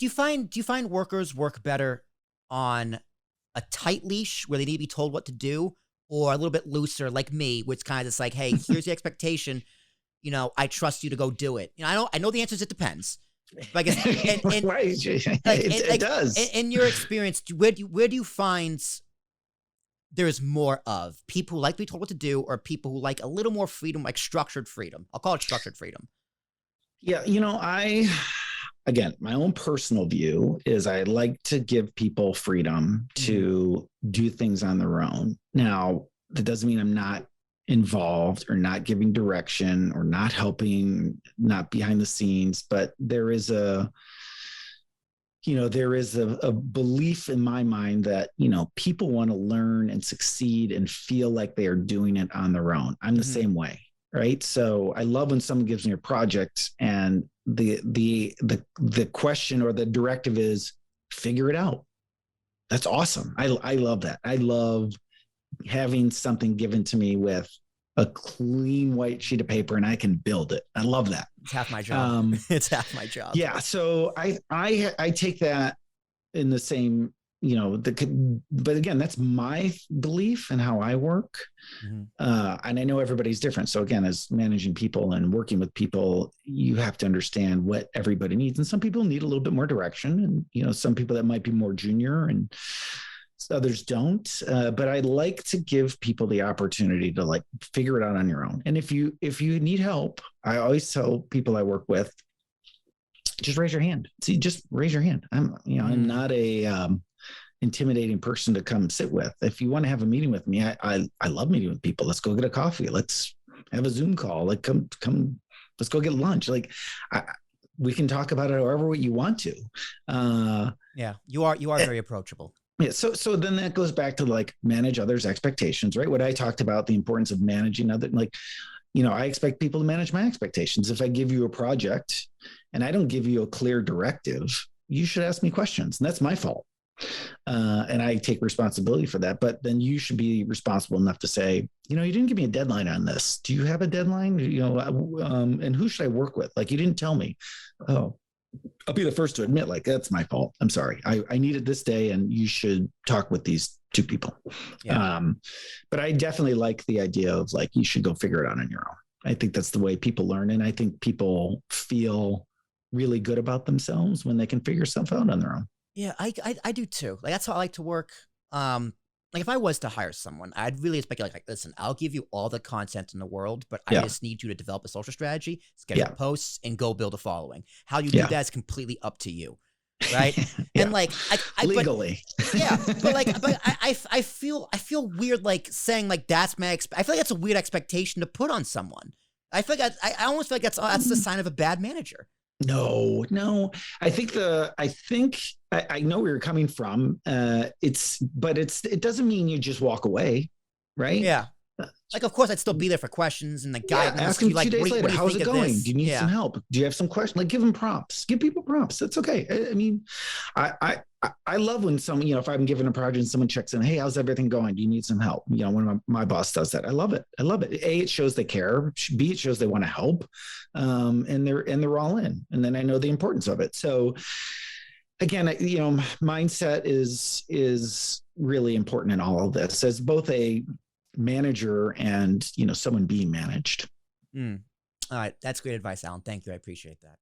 do you find workers work better on a tight leash where they need to be told what to do, or a little bit looser like me, where it's kind of just like, hey, here's the expectation. I trust you to go do it. I know the answer is it depends. But I guess, it does. In your experience, where do you find there's more of people who like to be told what to do, or people who like a little more freedom, like structured freedom? I'll call it structured freedom. Yeah, again, my own personal view is I like to give people freedom to do things on their own. Now, that doesn't mean I'm not involved or not giving direction or not helping, not behind the scenes, but there is a belief in my mind that, people want to learn and succeed and feel like they are doing it on their own. I'm the same way. Right. So I love when someone gives me a project and the question or the directive is figure it out. That's awesome. I love that. I love having something given to me with a clean white sheet of paper and I can build it. I love that. It's half my job. It's half my job. Yeah. So I take that in the same, but again, that's my belief and how I work. And I know everybody's different. So again, as managing people and working with people, you have to understand what everybody needs. And some people need a little bit more direction, and, some people that might be more junior and others don't. But I like to give people the opportunity to figure it out on your own. And if you need help, I always tell people I work with, just raise your hand. Just raise your hand. I'm not a intimidating person to come sit with. If you want to have a meeting with me, I love meeting with people. Let's go get a coffee. Let's have a Zoom call. Come. Let's go get lunch. We can talk about it however way you want to. Yeah, you are very approachable. Yeah. So then that goes back to manage others' expectations, right? What I talked about, the importance of managing other, I expect people to manage my expectations. If I give you a project and I don't give you a clear directive, you should ask me questions, and that's my fault. And I take responsibility for that, but then you should be responsible enough to say, you didn't give me a deadline on this. Do you have a deadline? And who should I work with? You didn't tell me. Oh, I'll be the first to admit, that's my fault. I'm sorry. I need it this day, and you should talk with these two people. Yeah. But I definitely like the idea of you should go figure it out on your own. I think that's the way people learn. And I think people feel really good about themselves when they can figure stuff out on their own. Yeah, I do too. That's how I like to work. If I was to hire someone, I'd really expect listen, I'll give you all the content in the world, but I just need you to develop a social strategy, schedule posts, and go build a weird. How you do that is completely up to you, right? And legally, but I feel weird saying that's my. I feel like that's a weird expectation to put on someone. I feel like I almost feel like that's the sign of a bad manager. No. I know where you're coming from. It doesn't mean you just walk away, right? Yeah. Of course, I'd still be there for questions and the guidance. Ask them 2 days later. How's it going? Do you need some help? Do you have some questions? Give them prompts. Give people prompts. That's okay. I mean, I love when someone, if I'm given a project and someone checks in, hey, how's everything going? Do you need some help? When my boss does that, I love it. A, it shows they care. B, it shows they want to help. And they're all in. And then I know the importance of it. So again, mindset is really important in all of this as both a manager and, someone being managed. All right. That's great advice, Allan. Thank you. I appreciate that.